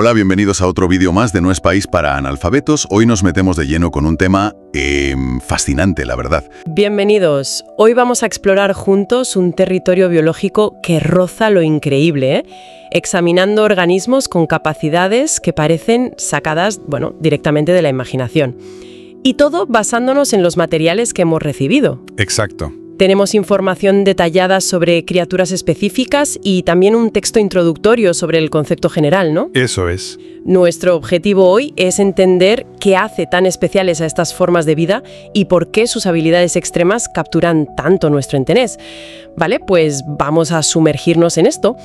Hola, bienvenidos a otro vídeo más de No es País para Analfabetos. Hoy nos metemos de lleno con un tema fascinante, la verdad. Bienvenidos. Hoy vamos a explorar juntos un territorio biológico que roza lo increíble, examinando organismos con capacidades que parecen sacadas, directamente de la imaginación. Y todo basándonos en los materiales que hemos recibido. Exacto. Tenemos información detallada sobre criaturas específicas y también un texto introductorio sobre el concepto general, ¿no? Eso es. Nuestro objetivo hoy es entender qué hace tan especiales a estas formas de vida y por qué sus habilidades extremas capturan tanto nuestro interés. Vale, pues vamos a sumergirnos en esto.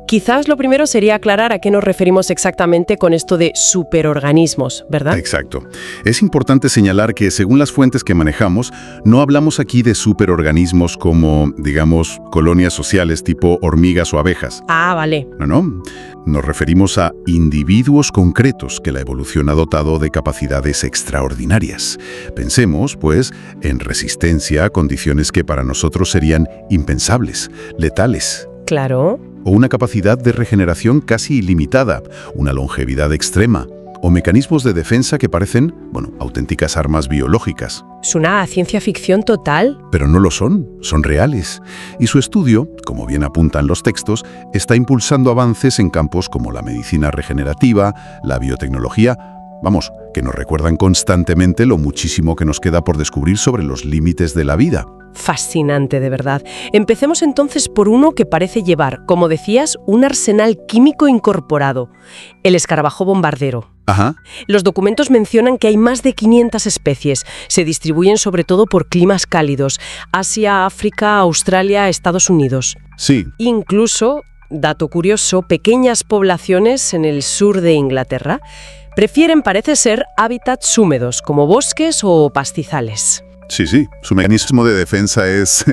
Quizás lo primero sería aclarar a qué nos referimos exactamente con esto de superorganismos, ¿verdad? Exacto. Es importante señalar que según las fuentes que manejamos, no hablamos aquí de superorganismos como, digamos, colonias sociales tipo hormigas o abejas. Ah, vale. No. Nos referimos a individuos concretos que la evolución ha dotado de capacidades extraordinarias. Pensemos, pues, en resistencia a condiciones que para nosotros serían impensables, letales. Claro. O una capacidad de regeneración casi ilimitada, una longevidad extrema, o mecanismos de defensa que parecen, auténticas armas biológicas. Es una ciencia ficción total. Pero no lo son reales. Y su estudio, como bien apuntan los textos, está impulsando avances en campos como la medicina regenerativa, la biotecnología, que nos recuerdan constantemente lo muchísimo que nos queda por descubrir sobre los límites de la vida. Fascinante, de verdad. Empecemos entonces por uno que parece llevar, como decías, un arsenal químico incorporado, el escarabajo bombardero. Ajá. Los documentos mencionan que hay más de 500 especies. Se distribuyen sobre todo por climas cálidos: Asia, África, Australia, Estados Unidos. Sí. Incluso, dato curioso, pequeñas poblaciones en el sur de Inglaterra prefieren, parece ser, hábitats húmedos, como bosques o pastizales. Sí. Su mecanismo de defensa es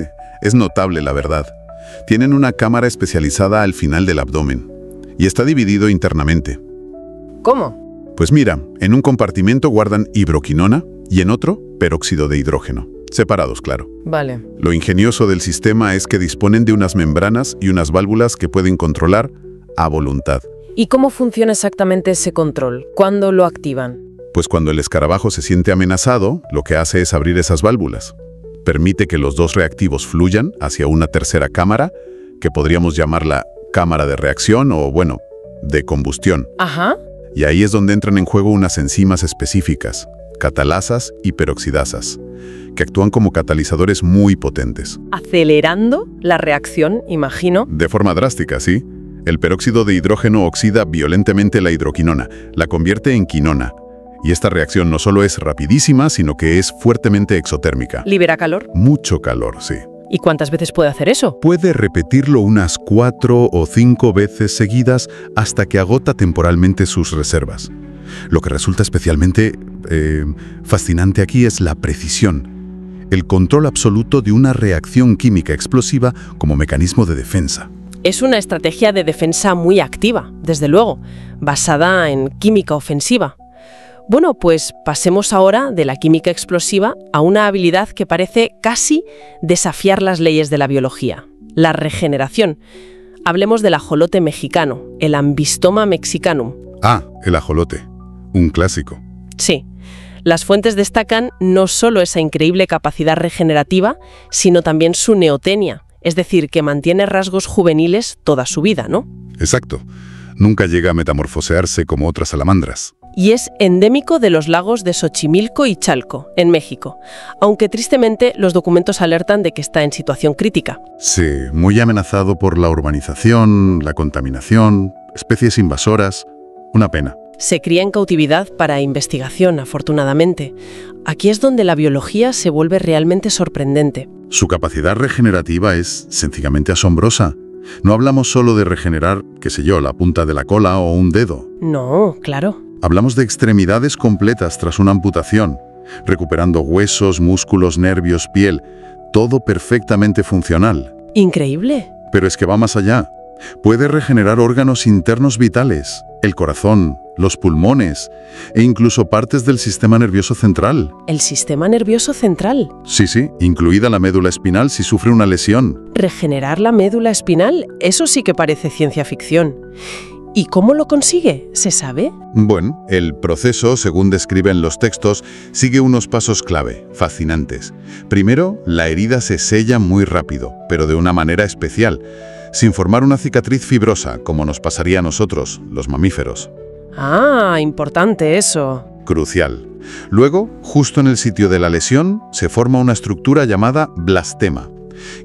notable, la verdad. Tienen una cámara especializada al final del abdomen y está dividido internamente. ¿Cómo? Pues mira, en un compartimento guardan hidroquinona y en otro, peróxido de hidrógeno. Separados, claro. Vale. Lo ingenioso del sistema es que disponen de unas membranas y unas válvulas que pueden controlar a voluntad. ¿Y cómo funciona exactamente ese control? ¿Cuándo lo activan? Pues cuando el escarabajo se siente amenazado, lo que hace es abrir esas válvulas. Permite que los dos reactivos fluyan hacia una tercera cámara, que podríamos llamarla cámara de reacción o, de combustión. Ajá. Y ahí es donde entran en juego unas enzimas específicas, catalasas y peroxidasas, que actúan como catalizadores muy potentes. Acelerando la reacción, imagino. De forma drástica, sí. El peróxido de hidrógeno oxida violentamente la hidroquinona, la convierte en quinona. Y esta reacción no solo es rapidísima, sino que es fuertemente exotérmica. ¿Libera calor? Mucho calor, sí. ¿Y cuántas veces puede hacer eso? Puede repetirlo unas 4 o 5 veces seguidas hasta que agota temporalmente sus reservas. Lo que resulta especialmente fascinante aquí es la precisión, el control absoluto de una reacción química explosiva como mecanismo de defensa. Es una estrategia de defensa muy activa, desde luego, basada en química ofensiva. Bueno, pues pasemos ahora de la química explosiva a una habilidad que parece casi desafiar las leyes de la biología: la regeneración. Hablemos del ajolote mexicano, el Ambystoma mexicanum. Ah, el ajolote, un clásico. Sí. Las fuentes destacan no solo esa increíble capacidad regenerativa, sino también su neotenia, es decir, que mantiene rasgos juveniles toda su vida, ¿no? Exacto. Nunca llega a metamorfosearse como otras salamandras. Y es endémico de los lagos de Xochimilco y Chalco, en México, aunque tristemente los documentos alertan de que está en situación crítica. Sí, muy amenazado por la urbanización, la contaminación, especies invasoras. Una pena. Se cría en cautividad para investigación, afortunadamente. Aquí es donde la biología se vuelve realmente sorprendente. Su capacidad regenerativa es sencillamente asombrosa. No hablamos solo de regenerar, la punta de la cola o un dedo. No, claro. Hablamos de extremidades completas tras una amputación, recuperando huesos, músculos, nervios, piel, todo perfectamente funcional. Increíble. Pero es que va más allá. Puede regenerar órganos internos vitales, el corazón, los pulmones e incluso partes del sistema nervioso central. ¿El sistema nervioso central? Sí, incluida la médula espinal si sufre una lesión. ¿Regenerar la médula espinal? Eso sí que parece ciencia ficción. ¿Y cómo lo consigue? ¿Se sabe? Bueno, el proceso, según describen los textos, sigue unos pasos clave, fascinantes. Primero, la herida se sella muy rápido, pero de una manera especial, sin formar una cicatriz fibrosa, como nos pasaría a nosotros, los mamíferos. Ah, importante eso. Crucial. Luego, justo en el sitio de la lesión, se forma una estructura llamada blastema,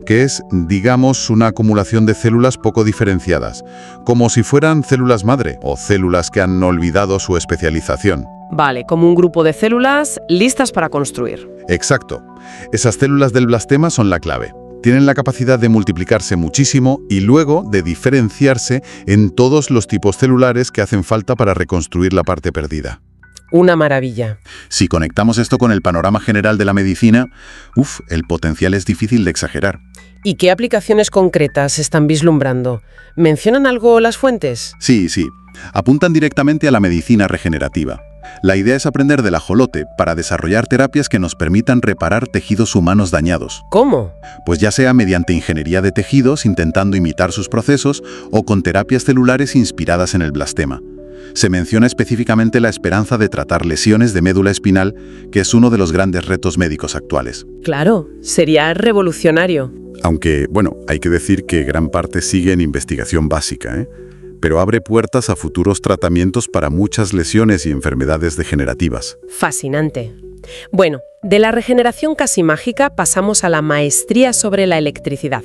que es, digamos, una acumulación de células poco diferenciadas, como si fueran células madre o células que han olvidado su especialización. Vale, como un grupo de células listas para construir. Exacto. Esas células del blastema son la clave. Tienen la capacidad de multiplicarse muchísimo y luego de diferenciarse en todos los tipos celulares que hacen falta para reconstruir la parte perdida. Una maravilla. Si conectamos esto con el panorama general de la medicina, el potencial es difícil de exagerar. ¿Y qué aplicaciones concretas están vislumbrando? ¿Mencionan algo las fuentes? Sí. Apuntan directamente a la medicina regenerativa. La idea es aprender del ajolote para desarrollar terapias que nos permitan reparar tejidos humanos dañados. ¿Cómo? Pues ya sea mediante ingeniería de tejidos intentando imitar sus procesos o con terapias celulares inspiradas en el blastema. Se menciona específicamente la esperanza de tratar lesiones de médula espinal, que es uno de los grandes retos médicos actuales. Claro, sería revolucionario. Aunque, hay que decir que gran parte sigue en investigación básica, pero abre puertas a futuros tratamientos para muchas lesiones y enfermedades degenerativas. Fascinante. Bueno, de la regeneración casi mágica pasamos a la maestría sobre la electricidad.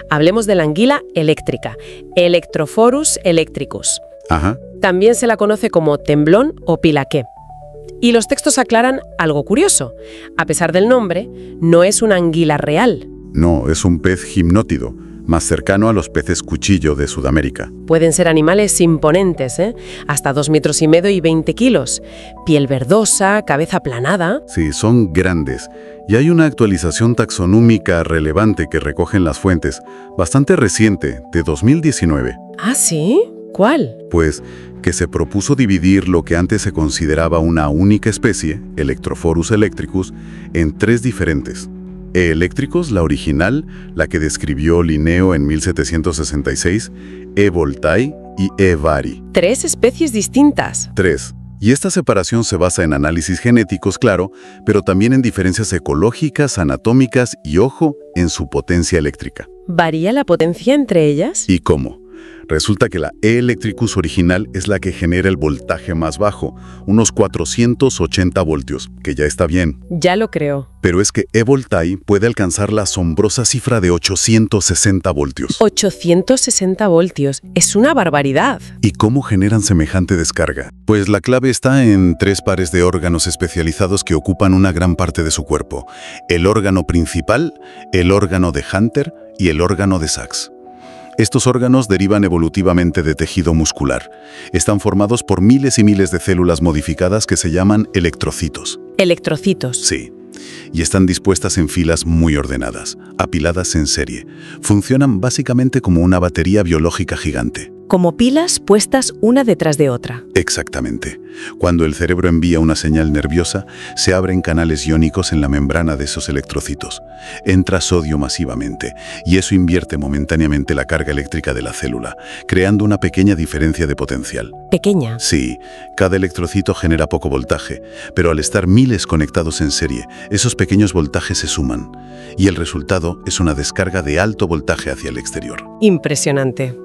Hablemos de la anguila eléctrica, Electrophorus electricus. Ajá. También se la conoce como temblón o pilaqué. Y los textos aclaran algo curioso. A pesar del nombre, no es una anguila real. No, es un pez gimnótido, más cercano a los peces cuchillo de Sudamérica. Pueden ser animales imponentes, hasta 2,5 metros y 20 kilos. Piel verdosa, cabeza aplanada. Sí, son grandes. Y hay una actualización taxonómica relevante que recogen las fuentes, bastante reciente, de 2019. ¿Ah, sí? ¿Cuál? Pues que se propuso dividir lo que antes se consideraba una única especie, Electrophorus electricus, en 3 diferentes. E electricus, la original, la que describió Linneo en 1766, E voltae y E vari. 3 especies distintas. 3. Y esta separación se basa en análisis genéticos, claro, pero también en diferencias ecológicas, anatómicas y, ojo, en su potencia eléctrica. ¿Varía la potencia entre ellas? ¿Y cómo? Resulta que la E electricus original es la que genera el voltaje más bajo, unos 480 voltios, que ya está bien. Ya lo creo. Pero es que E voltae puede alcanzar la asombrosa cifra de 860 voltios. 860 voltios. Es una barbaridad. ¿Y cómo generan semejante descarga? Pues la clave está en 3 pares de órganos especializados que ocupan una gran parte de su cuerpo. El órgano principal, el órgano de Hunter y el órgano de Sachs. Estos órganos derivan evolutivamente de tejido muscular. Están formados por miles y miles de células modificadas que se llaman electrocitos. ¿Electrocitos? Sí. Y están dispuestas en filas muy ordenadas, apiladas en serie. Funcionan básicamente como una batería biológica gigante. Como pilas puestas una detrás de otra. Exactamente. Cuando el cerebro envía una señal nerviosa, se abren canales iónicos en la membrana de esos electrocitos. Entra sodio masivamente, y eso invierte momentáneamente la carga eléctrica de la célula, creando una pequeña diferencia de potencial. ¿Pequeña? Sí, cada electrocito genera poco voltaje, pero al estar miles conectados en serie, esos pequeños voltajes se suman, y el resultado es una descarga de alto voltaje hacia el exterior. Impresionante.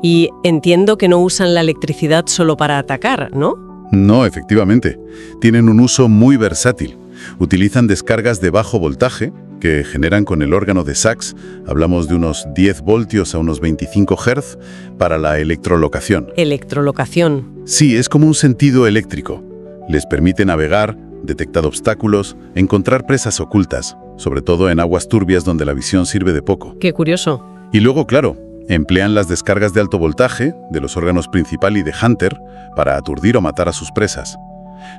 Y entiendo que no usan la electricidad solo para atacar, ¿no? No, efectivamente. Tienen un uso muy versátil. Utilizan descargas de bajo voltaje, que generan con el órgano de Sachs, hablamos de unos 10 voltios a unos 25 Hz, para la electrolocación. Electrolocación. Sí, es como un sentido eléctrico. Les permite navegar, detectar obstáculos, encontrar presas ocultas, sobre todo en aguas turbias donde la visión sirve de poco. Qué curioso. Y luego, claro, emplean las descargas de alto voltaje de los órganos principal y de Hunter para aturdir o matar a sus presas.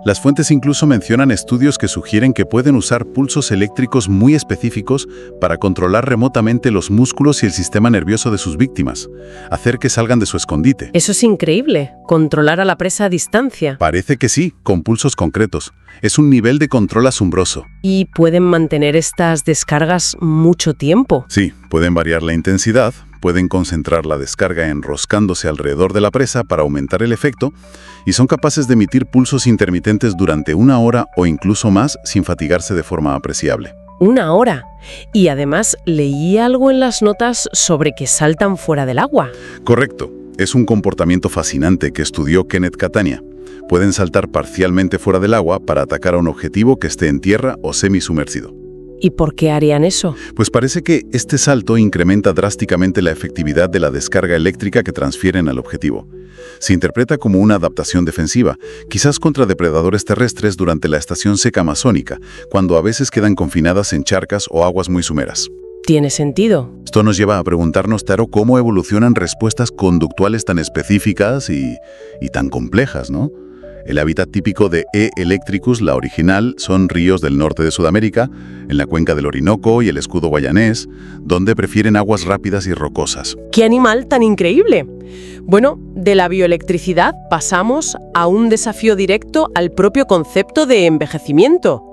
Las fuentes incluso mencionan estudios que sugieren que pueden usar pulsos eléctricos muy específicos para controlar remotamente los músculos y el sistema nervioso de sus víctimas, hacer que salgan de su escondite. Eso es increíble, controlar a la presa a distancia. Parece que sí, con pulsos concretos. Es un nivel de control asombroso. ¿Y pueden mantener estas descargas mucho tiempo? Sí, pueden variar la intensidad, pueden concentrar la descarga enroscándose alrededor de la presa para aumentar el efecto y son capaces de emitir pulsos intermitentes durante 1 hora o incluso más sin fatigarse de forma apreciable. 1 hora. Y además leí algo en las notas sobre que saltan fuera del agua. Correcto. Es un comportamiento fascinante que estudió Kenneth Catania. Pueden saltar parcialmente fuera del agua para atacar a un objetivo que esté en tierra o semisumergido. ¿Y por qué harían eso? Pues parece que este salto incrementa drásticamente la efectividad de la descarga eléctrica que transfieren al objetivo. Se interpreta como una adaptación defensiva, quizás contra depredadores terrestres durante la estación seca amazónica, cuando a veces quedan confinadas en charcas o aguas muy someras. ¿Tiene sentido? Esto nos lleva a preguntarnos, Taro, cómo evolucionan respuestas conductuales tan específicas y tan complejas, ¿no? El hábitat típico de E. electricus, la original, son ríos del norte de Sudamérica, en la cuenca del Orinoco y el escudo guayanés, donde prefieren aguas rápidas y rocosas. ¡Qué animal tan increíble! Bueno, de la bioelectricidad pasamos a un desafío directo al propio concepto de envejecimiento.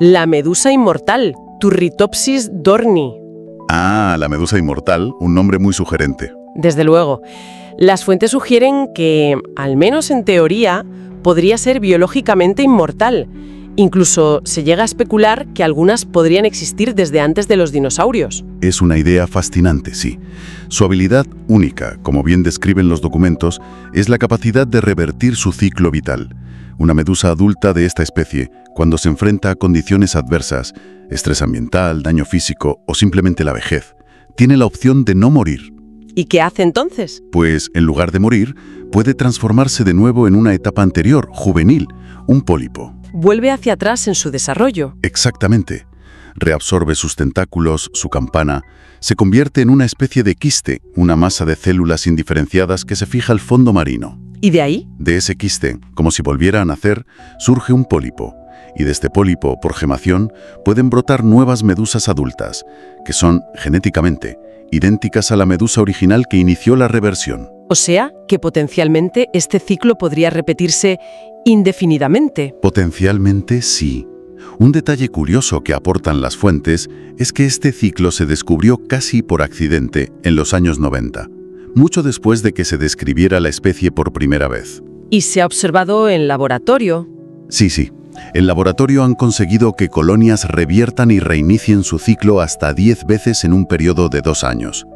La medusa inmortal, Turritopsis dorni. Ah, la medusa inmortal, un nombre muy sugerente. Desde luego. Las fuentes sugieren que, al menos en teoría, podría ser biológicamente inmortal. Incluso se llega a especular que algunas podrían existir desde antes de los dinosaurios. Es una idea fascinante, sí. Su habilidad única, como bien describen los documentos, es la capacidad de revertir su ciclo vital. Una medusa adulta de esta especie, cuando se enfrenta a condiciones adversas, estrés ambiental, daño físico o simplemente la vejez, tiene la opción de no morir. ¿Y qué hace entonces? Pues, en lugar de morir, puede transformarse de nuevo en una etapa anterior, juvenil, un pólipo. Vuelve hacia atrás en su desarrollo. Exactamente. Reabsorbe sus tentáculos, su campana, se convierte en una especie de quiste, una masa de células indiferenciadas que se fija al fondo marino. ¿Y de ahí? De ese quiste, como si volviera a nacer, surge un pólipo. Y de este pólipo, por gemación, pueden brotar nuevas medusas adultas, que son, genéticamente, idénticas a la medusa original que inició la reversión. O sea, que potencialmente este ciclo podría repetirse indefinidamente. Potencialmente sí. Un detalle curioso que aportan las fuentes es que este ciclo se descubrió casi por accidente en los años 90, mucho después de que se describiera la especie por primera vez. ¿Y se ha observado en laboratorio? Sí. En laboratorio han conseguido que colonias reviertan y reinicien su ciclo hasta 10 veces en un periodo de 2 años.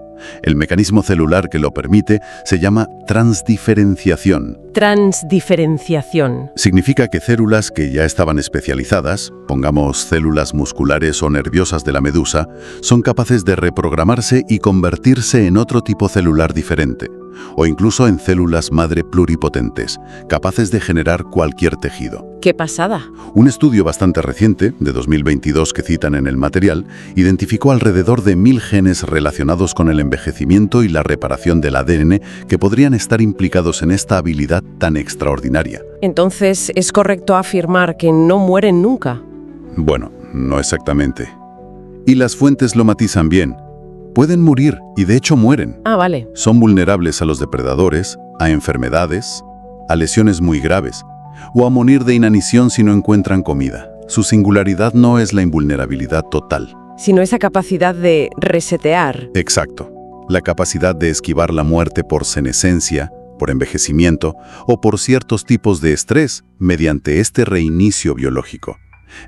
El mecanismo celular que lo permite se llama transdiferenciación. Transdiferenciación. Significa que células que ya estaban especializadas, pongamos células musculares o nerviosas de la medusa, son capaces de reprogramarse y convertirse en otro tipo celular diferente, o incluso en células madre pluripotentes, capaces de generar cualquier tejido. ¡Qué pasada! Un estudio bastante reciente, de 2022 que citan en el material, identificó alrededor de 1000 genes relacionados con el envejecimiento y la reparación del ADN que podrían estar implicados en esta habilidad tan extraordinaria. Entonces, ¿es correcto afirmar que no mueren nunca? Bueno, no exactamente. Y las fuentes lo matizan bien. Pueden morir, y de hecho mueren. Ah, vale. Son vulnerables a los depredadores, a enfermedades, a lesiones muy graves, o a morir de inanición si no encuentran comida. Su singularidad no es la invulnerabilidad total. Sino esa capacidad de resetear. Exacto. La capacidad de esquivar la muerte por senescencia, por envejecimiento o por ciertos tipos de estrés mediante este reinicio biológico.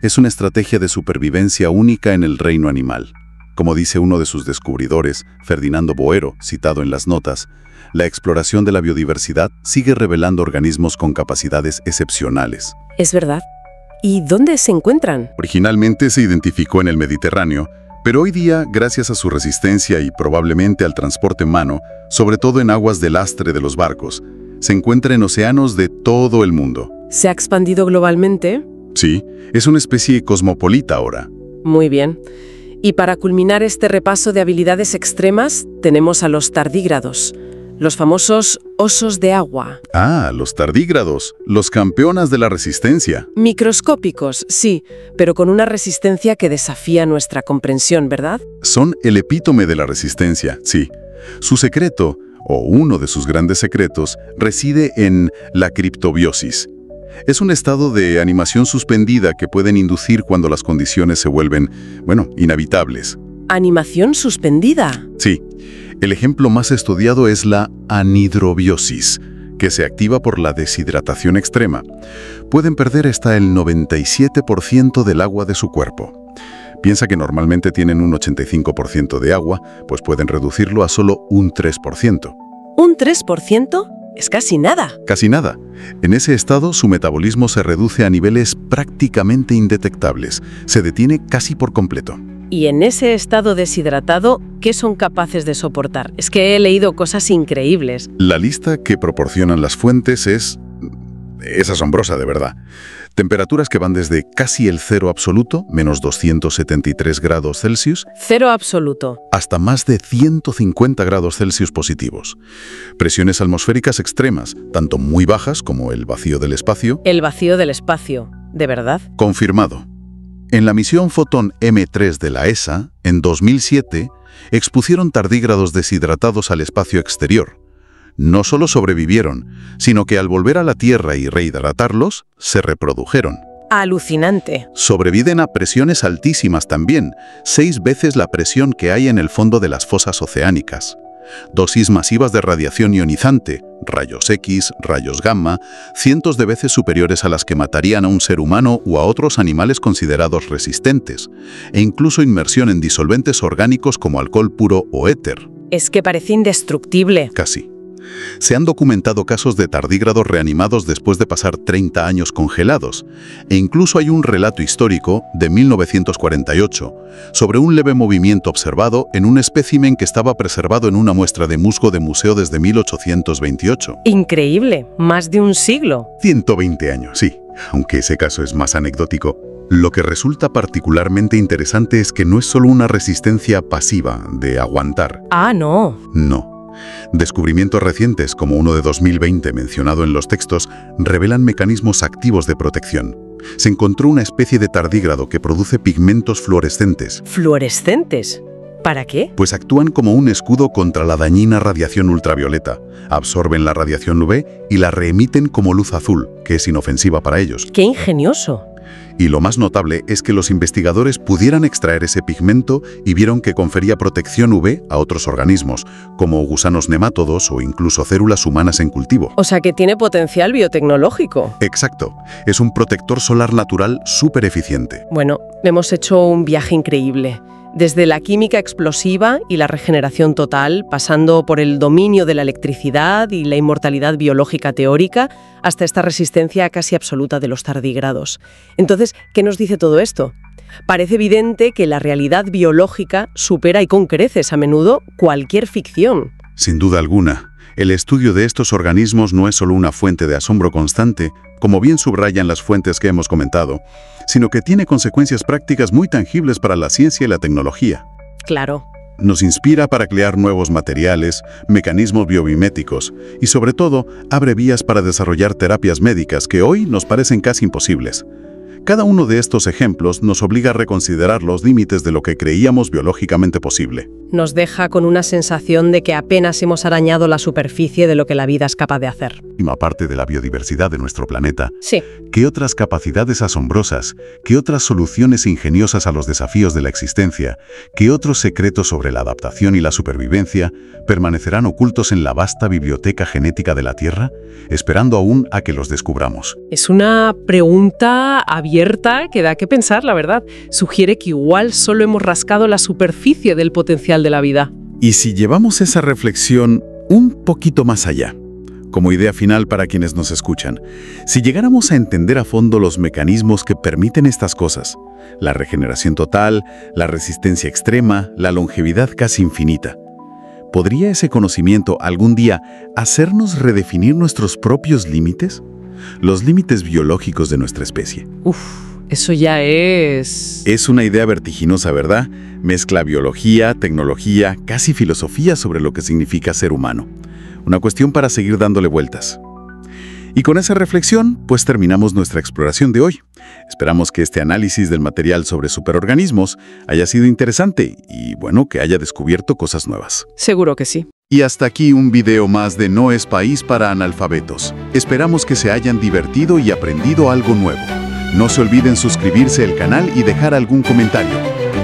Es una estrategia de supervivencia única en el reino animal. Como dice uno de sus descubridores, Ferdinando Boero, citado en las notas, la exploración de la biodiversidad sigue revelando organismos con capacidades excepcionales. Es verdad. ¿Y dónde se encuentran? Originalmente se identificó en el Mediterráneo, pero hoy día, gracias a su resistencia y probablemente al transporte humano, sobre todo en aguas de lastre de los barcos, se encuentra en océanos de todo el mundo. ¿Se ha expandido globalmente? Sí, es una especie cosmopolita ahora. Muy bien. Y para culminar este repaso de habilidades extremas, tenemos a los tardígrados, los famosos osos de agua. Ah, los tardígrados, los campeonas de la resistencia. Microscópicos, sí, pero con una resistencia que desafía nuestra comprensión, ¿verdad? Son el epítome de la resistencia, sí. Su secreto, o uno de sus grandes secretos, reside en la criptobiosis. Es un estado de animación suspendida que pueden inducir cuando las condiciones se vuelven, inhabitables. ¿Animación suspendida? Sí. El ejemplo más estudiado es la anhidrobiosis, que se activa por la deshidratación extrema. Pueden perder hasta el 97% del agua de su cuerpo. Piensa que normalmente tienen un 85% de agua, pues pueden reducirlo a solo un 3%. ¿Un 3%? Es casi nada. Casi nada. En ese estado, su metabolismo se reduce a niveles prácticamente indetectables. Se detiene casi por completo. Y en ese estado deshidratado, ¿qué son capaces de soportar? Es que he leído cosas increíbles. La lista que proporcionan las fuentes es asombrosa, de verdad. Temperaturas que van desde casi el cero absoluto, menos 273 grados Celsius, Cero absoluto. hasta más de 150 grados Celsius positivos. Presiones atmosféricas extremas, tanto muy bajas como el vacío del espacio. El vacío del espacio. ¿De verdad? Confirmado. En la misión Fotón M3 de la ESA, en 2007, expusieron tardígrados deshidratados al espacio exterior. No solo sobrevivieron, sino que al volver a la Tierra y rehidratarlos, se reprodujeron. Alucinante. Sobreviven a presiones altísimas también, 6 veces la presión que hay en el fondo de las fosas oceánicas. Dosis masivas de radiación ionizante, rayos X, rayos gamma, cientos de veces superiores a las que matarían a un ser humano o a otros animales considerados resistentes, e incluso inmersión en disolventes orgánicos como alcohol puro o éter. Es que parece indestructible. Casi. Se han documentado casos de tardígrados reanimados después de pasar 30 años congelados, e incluso hay un relato histórico de 1948 sobre un leve movimiento observado en un espécimen que estaba preservado en una muestra de musgo de museo desde 1828. Increíble. Más de un siglo. 120 años, sí, aunque ese caso es más anecdótico. Lo que resulta particularmente interesante es que no es solo una resistencia pasiva de aguantar. Ah, no. No. Descubrimientos recientes, como uno de 2020 mencionado en los textos, revelan mecanismos activos de protección. Se encontró una especie de tardígrado que produce pigmentos fluorescentes. ¿Fluorescentes? ¿Para qué? Pues actúan como un escudo contra la dañina radiación ultravioleta. Absorben la radiación UV y la reemiten como luz azul, que es inofensiva para ellos. ¡Qué ingenioso! Y lo más notable es que los investigadores pudieran extraer ese pigmento y vieron que confería protección UV a otros organismos, como gusanos nemátodos o incluso células humanas en cultivo. O sea que tiene potencial biotecnológico. Exacto. Es un protector solar natural súper eficiente. Bueno, hemos hecho un viaje increíble. Desde la química explosiva y la regeneración total, pasando por el dominio de la electricidad y la inmortalidad biológica teórica, hasta esta resistencia casi absoluta de los tardígrados. Entonces, ¿qué nos dice todo esto? Parece evidente que la realidad biológica supera y con creces a menudo cualquier ficción. Sin duda alguna, el estudio de estos organismos no es solo una fuente de asombro constante, como bien subrayan las fuentes que hemos comentado, sino que tiene consecuencias prácticas muy tangibles para la ciencia y la tecnología. Claro. Nos inspira para crear nuevos materiales, mecanismos biomiméticos y, sobre todo, abre vías para desarrollar terapias médicas que hoy nos parecen casi imposibles. Cada uno de estos ejemplos nos obliga a reconsiderar los límites de lo que creíamos biológicamente posible. Nos deja con una sensación de que apenas hemos arañado la superficie de lo que la vida es capaz de hacer. Y aparte de la biodiversidad de nuestro planeta, Sí. ¿qué otras capacidades asombrosas, qué otras soluciones ingeniosas a los desafíos de la existencia, qué otros secretos sobre la adaptación y la supervivencia permanecerán ocultos en la vasta biblioteca genética de la Tierra, esperando aún a que los descubramos? Es una pregunta abierta que da que pensar, la verdad. Sugiere que igual solo hemos rascado la superficie del potencial de la vida. Y si llevamos esa reflexión un poquito más allá, como idea final para quienes nos escuchan, si llegáramos a entender a fondo los mecanismos que permiten estas cosas, la regeneración total, la resistencia extrema, la longevidad casi infinita, ¿podría ese conocimiento algún día hacernos redefinir nuestros propios límites? Los límites biológicos de nuestra especie. Eso ya es... Es una idea vertiginosa, ¿verdad? Mezcla biología, tecnología, casi filosofía sobre lo que significa ser humano. Una cuestión para seguir dándole vueltas. Y con esa reflexión, pues terminamos nuestra exploración de hoy. Esperamos que este análisis del material sobre superorganismos haya sido interesante y, bueno, que haya descubierto cosas nuevas. Seguro que sí. Y hasta aquí un video más de No es País para Analfabetos. Esperamos que se hayan divertido y aprendido algo nuevo. No se olviden suscribirse al canal y dejar algún comentario.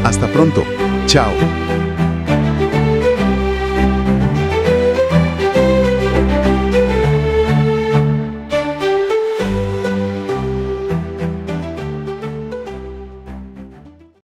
Hasta pronto. Chao.